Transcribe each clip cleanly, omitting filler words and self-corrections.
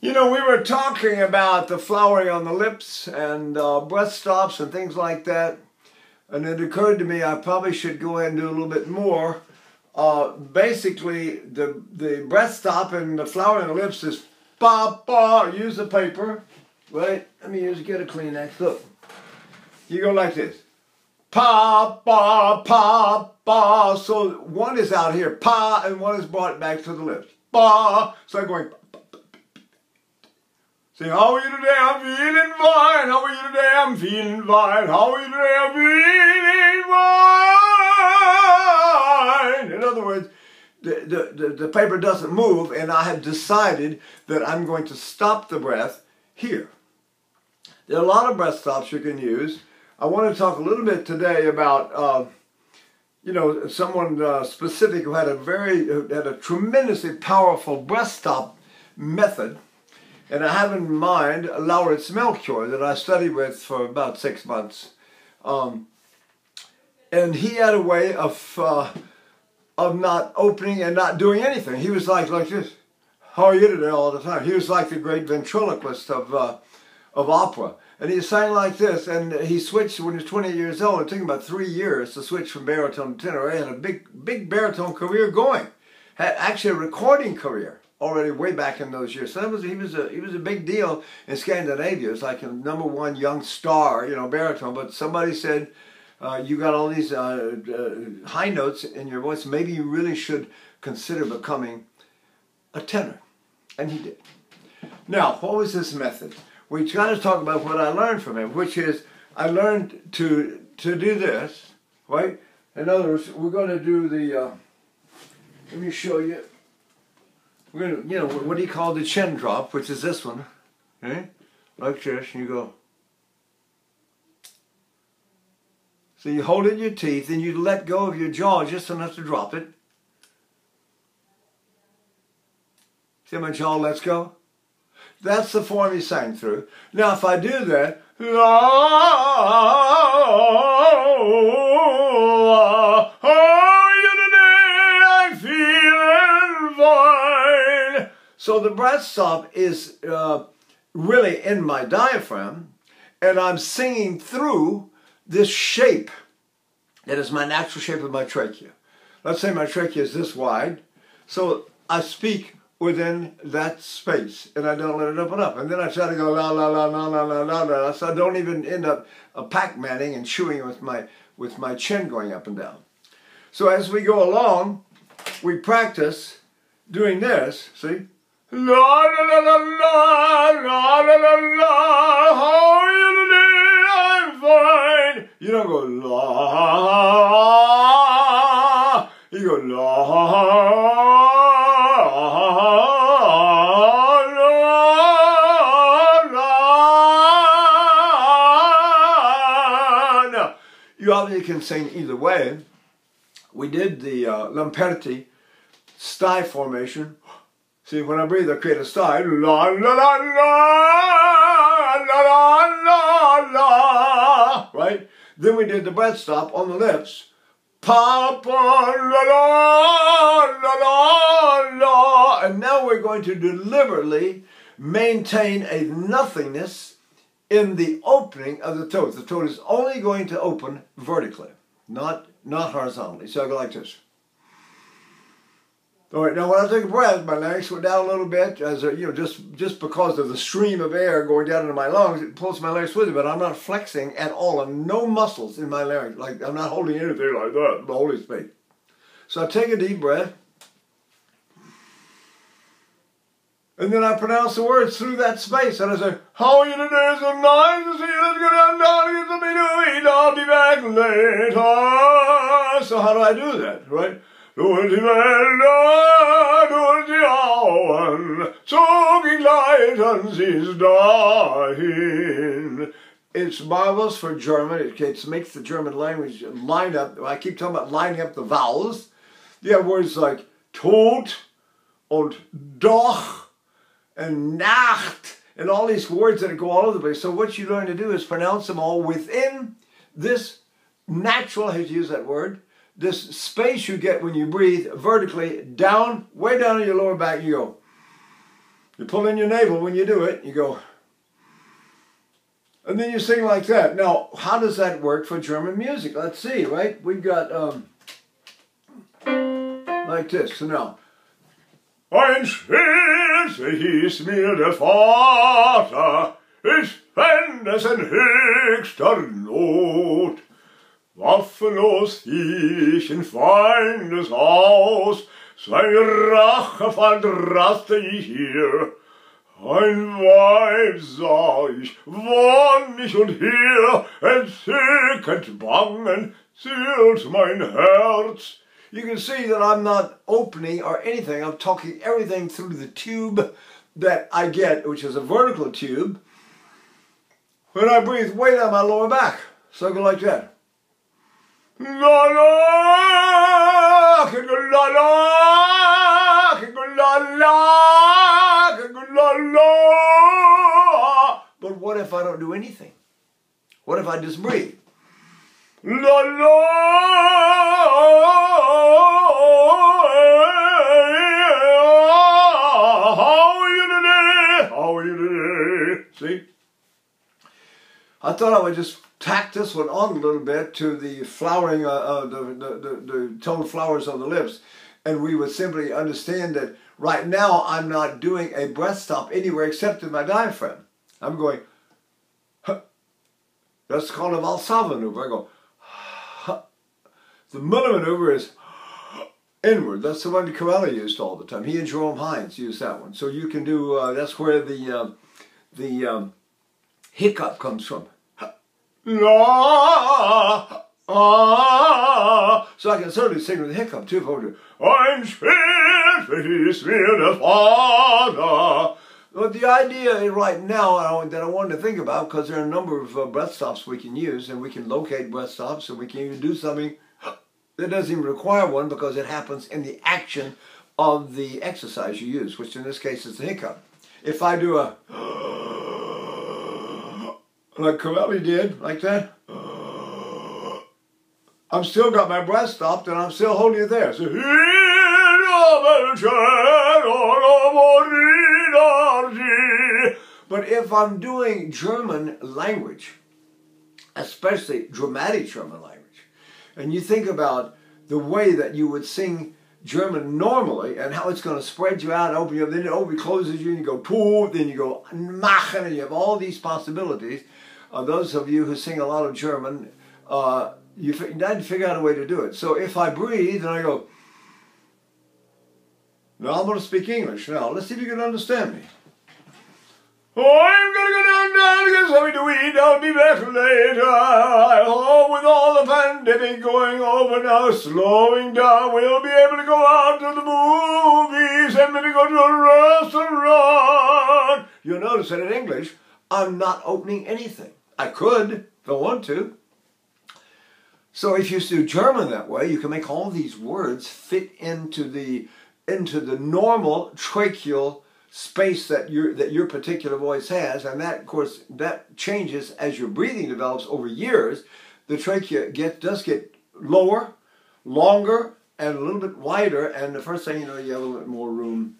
You know, we were talking about the flowering on the lips and breath stops and things like that. And it occurred to me I probably should go ahead and do a little bit more. Basically, the breath stop and the flowering on the lips is ba ba. Use the paper, right? Let me get a Kleenex. Look, you go like this. Pa ba pa ba. So one is out here, pa, and one is brought back to the lips. Ba. So I'm going. Say, how are you today? I'm feeling fine. How are you today? I'm feeling fine. How are you today? I'm feeling fine. In other words, the paper doesn't move, and I have decided that I'm going to stop the breath here. There are a lot of breath stops you can use. I want to talk a little bit today about, you know, someone specific who had a tremendously powerful breath stop method. And I have in mind Lauritz Melchior that I studied with for about 6 months. And he had a way of not opening and not doing anything. He was like this. How are you today all the time? He was like the great ventriloquist of opera. And he sang like this, and he switched when he was 28 years old. It took him about 3 years to switch from baritone to tenor. He had a big baritone career going. Had actually a recording career already way back in those years. So he was a big deal in Scandinavia. It was like a #1 young star, you know, baritone. But somebody said, you got all these high notes in your voice. Maybe you really should consider becoming a tenor. And he did. Now, what was this method? We got to talk about what I learned from him, which is I learned to do this, right? In other words, we're going to do the, let me show you. We're going to, you know, what do you call the chin drop, which is this one, okay? Like this, and you go. So you hold it in your teeth, and you let go of your jaw just enough to drop it. See how my jaw lets go? That's the form he sang through. Now, if I do that, so the breath stop is really in my diaphragm, and I'm singing through this shape that is my natural shape of my trachea. Let's say my trachea is this wide, so I speak within that space, and I don't let it open up. And then I try to go la la la la la la la la, so I don't even end up Pac-Manning and chewing with my chin going up and down. So as we go along, we practice doing this. See, la la la la la la la la la. How are you today? I'm fine. You don't go la. You go la. You obviously can sing either way. We did the Lamperti sty formation. See, when I breathe, I create a sty. La la la la la la la la. Right? Then we did the breath stop on the lips. Pa pa la la la la la. And now we're going to deliberately maintain a nothingness in the opening of the throat. The throat is only going to open vertically, not horizontally. So I go like this. All right, now when I take a breath, my larynx went down a little bit, as you know, just because of the stream of air going down into my lungs, it pulls my larynx with it, but I'm not flexing at all, and no muscles in my larynx. Like, I'm not holding anything like that, the holy space. So I take a deep breath, and then I pronounce the words through that space, and I say, how are you today? So nice to see you. Let's go down, get something to eat. I'll be back later. So how do I do that, right? It's marvelous for German. It makes the German language line up. I keep talking about lining up the vowels. You have words like tot and doch and Nacht, and all these words that go all over the place. So what you learn to do is pronounce them all within this natural, I hate to use that word, this space you get when you breathe vertically down, way down in your lower back. You go, You pull in your navel when you do it, you go, and then you sing like that. Now, how does that work for German music? Let's see, right? We've got, like this. So now, ein Schwert hieß mir der Vater, ich fänd es in höchster Not. Waffenlos ich in Feindes Haus, seine Rache verdrasste ich hier. Ein Weib sah ich, wonnig und hier, entzückend bangen, zielt mein Herz. You can see that I'm not opening or anything. I'm talking everything through the tube that I get, which is a vertical tube. When I breathe way down my lower back. So I go like that. La la, la la, la la, la. But what if I don't do anything? What if I just breathe? La la. See? I thought I would just tack this one on a little bit to the flowering, the tone flowers on the lips, and we would simply understand that right now I'm not doing a breath stop anywhere except in my diaphragm. I'm going, huh. That's called a Valsalva maneuver. I go, huh. The Miller maneuver is inward. That's the one Corelli used all the time. He and Jerome Hines used that one. So you can do, that's where the hiccup comes from. La, so I can certainly sing with the hiccup too if I do. Ein Schwert ist mir der Vater. But the idea right now that I wanted to think about, because there are a number of breath stops we can use, and we can locate breath stops, and we can even do something that doesn't even require one because it happens in the action of the exercise you use, which in this case is the hiccup. If I do a like Corelli did, like that, I've still got my breath stopped and I'm still holding it there. So, but if I'm doing German language, especially dramatic German language, and you think about the way that you would sing German normally and how it's going to spread you out and open you up, then it closes you and you go tu, then you go machen, and you have all these possibilities. Those of you who sing a lot of German, you need to figure out a way to do it. So if I breathe and I go, now I'm going to speak English. Now, let's see if you can understand me. Oh, I'm going to go down and get something to eat. I'll be back later. I hope with all the pandemic going over now, slowing down, we'll be able to go out to the movies and maybe go to a restaurant. You'll notice that in English, I'm not opening anything. I could, if I want to. So if you do German that way, you can make all these words fit into the normal tracheal space that your particular voice has, and that, of course, that changes as your breathing develops over years. The trachea does get lower, longer, and a little bit wider, and the first thing you know, you have a little bit more room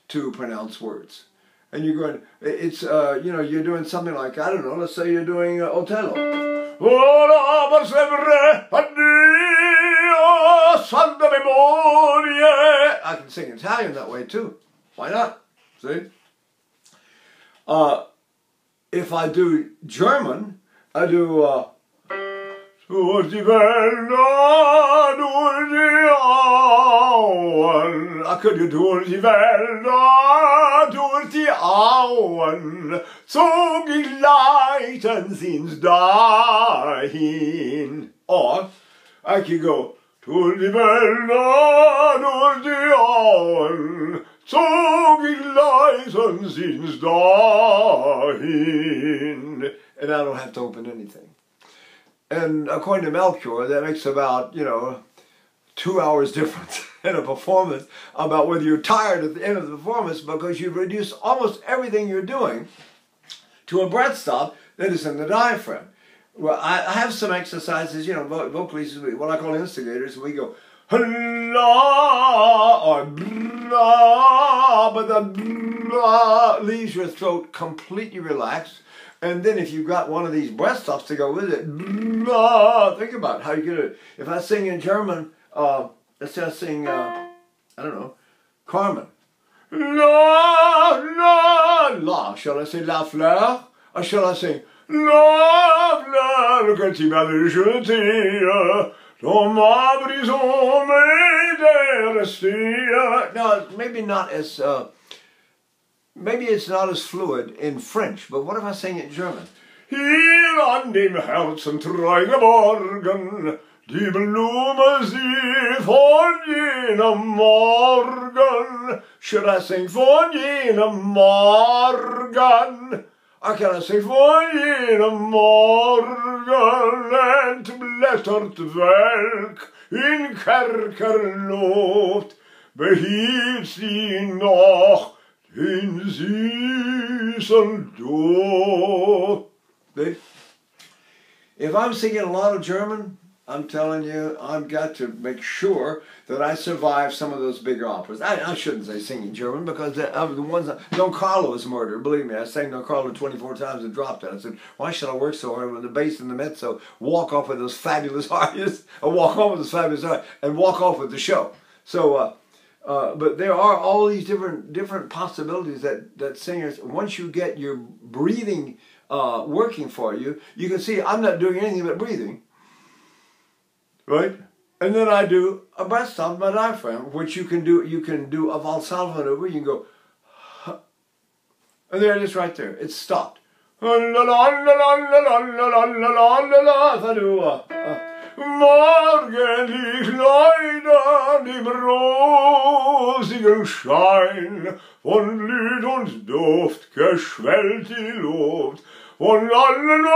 to pronounce words. And you're going, it's, you know, you're doing something like, I don't know, let's say you're doing Otello. I can sing Italian that way too. Why not? See? If I do German, I do, I could do durch die Wälder, durch die Auen, zog ich leitend ins Dahin. Or I could go durch die Wälder, durch die Auen, zog ich leitend ins Dahin. And I don't have to open anything. And according to Melchior, that makes about, you know, 2 hours difference in a performance about whether you're tired at the end of the performance because you've reduced almost everything you're doing to a breath stop that is in the diaphragm. Well, I have some exercises, you know, vocalists, what I call instigators. We go, la, or blah, but the leaves your throat completely relaxed. And then if you've got one of these breath stops to go with it, think about how you get it. If I sing in German, let's say I sing, I don't know, Carmen. La, la, la. Shall I say la fleur? Or shall I sing la fleur que tu m'as jeté dans ma prison m'est restée? Now, maybe not as, maybe it's not as fluid in French, but what if I sing it in German? Hier an dem Herzen treue Morgen, die Blume sie von jenem Morgen. Should I sing von jenem Morgen? Or can I sing von jenem Morgen entblättert Welk in Kerkerluft behielt sie noch den süßen Duft. If I'm singing a lot of German, I'm telling you, I've got to make sure that I survive some of those bigger operas. I shouldn't say singing German because of the ones that, Don Carlo was murdered. Believe me, I sang Don Carlo 24 times and dropped it. I said, why should I work so hard when the bass and the mezzo walk off with those fabulous artists, or walk off with those fabulous artists, and walk off with the show? So, but there are all these different possibilities that singers, once you get your breathing working for you, you can see I'm not doing anything but breathing. Right? And then I do a breath stop with my diaphragm, which you can do a Valsalva maneuver, you can go, and there it is right there. It's stopped. If I do morgendlich leider im rosigen Schein von Blüt und Duft geschwellt die Luft von allen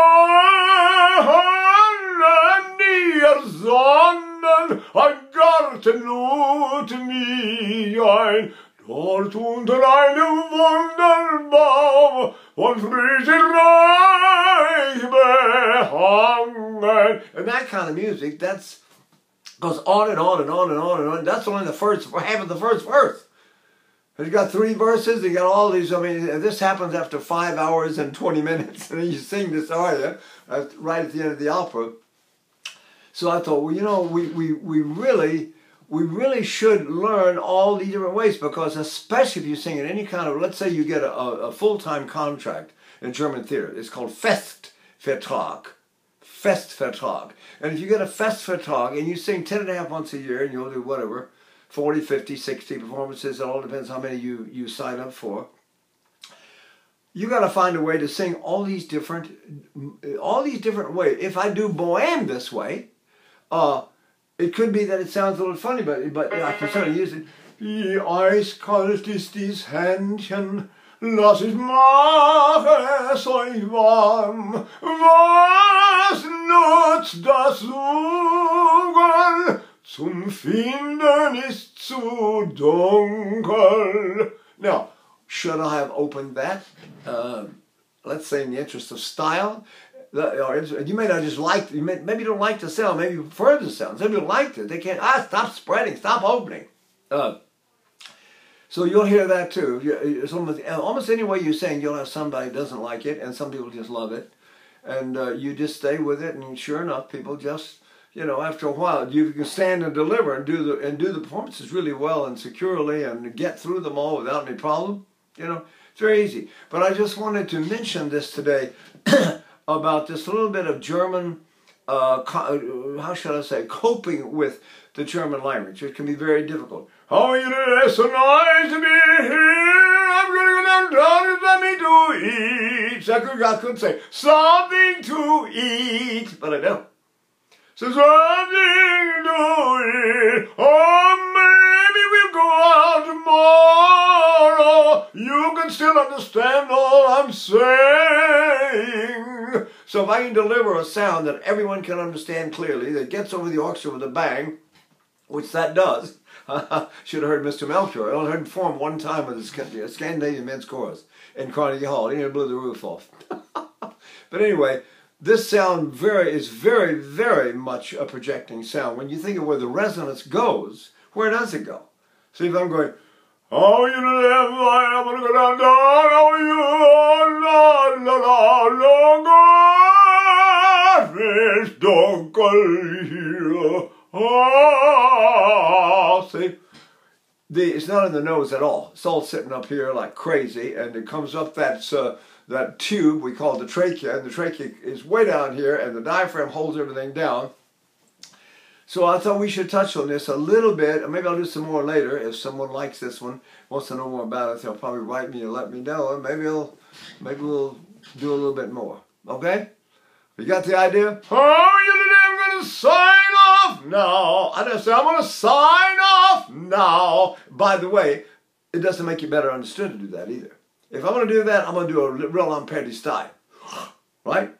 die ersonnen ein Garten lud mich ein, dort unter einem Wunderbaum von Frühchenreich behangen. And that kind of music, that's goes on and on and on and on and on. That's only the first half of the first verse. You got 3 verses, you got all these, I mean, this happens after 5 hours and 20 minutes, and then you sing this aria right at the end of the opera. So I thought, well, you know, we really should learn all these different ways, because especially if you sing in any kind of, let's say you get a full-time contract in German theater. It's called Festvertrag. Festvertrag. And if you get a Festvertrag and you sing 10.5 months a year and you'll do whatever, 40, 50, 60 performances, it all depends how many you sign up for. You got to find a way to sing all these different ways. If I do Bohème this way, it could be that it sounds a little funny, but I can certainly use it. Wie eiskalt ist dies Händchen, lass ich mache es euch warm. Was nutzt das Suchen? Zum Finden ist zu dunkel. Now, should I have opened that? Let's say in the interest of style. You may not just like, maybe you don't like the sound, maybe you prefer the sound. Some people liked it. They can't, stop spreading, stop opening. So you'll hear that too. It's almost any way you sing, you'll have somebody who doesn't like it, and some people just love it. And you just stay with it, and sure enough, people just, you know, after a while, you can stand and deliver and do the performances really well and securely and get through them all without any problem. You know, it's very easy. But I just wanted to mention this today about this little bit of German, how should I say, coping with the German language. It can be very difficult. Oh, it's so nice to be here. I'm going to go downtown and let me to eat. I could say something to eat, but I don't. So something to eat. Oh, maybe we'll go out tomorrow. You can still understand all I'm saying. So if I can deliver a sound that everyone can understand clearly, that gets over the orchestra with a bang, which that does. Should have heard Mr. Melchior. I only heard him perform one time with the Scandinavian Men's Chorus in Carnegie Hall. He blew the roof off. But anyway, this sound is very, very much a projecting sound. When you think of where the resonance goes, where does it go? See, if I'm going, How you live, I'm gonna go down, down, how you, la, la, la, la, fish don't go here. Ah, see? It's not in the nose at all. It's all sitting up here like crazy, and it comes up that tube we call the trachea, and the trachea is way down here, and the diaphragm holds everything down. So I thought we should touch on this a little bit, and maybe I'll do some more later. If someone likes this one, wants to know more about it, they'll probably write me and let me know, and maybe we'll do a little bit more. Okay? You got the idea? Oh, I'm going to sign off now. I didn't say I'm going to sign off now. By the way, it doesn't make you better understood to do that either. If I'm going to do that, I'm going to do a real unpaired style. Right?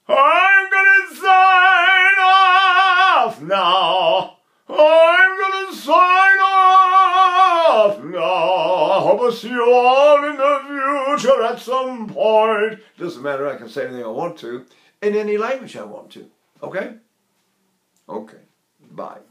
I'm going to sign off now. I'm going to sign off now. I hope I see you all in the future at some point. Doesn't matter, I can say anything I want to in any language I want to. Okay? Okay. Bye.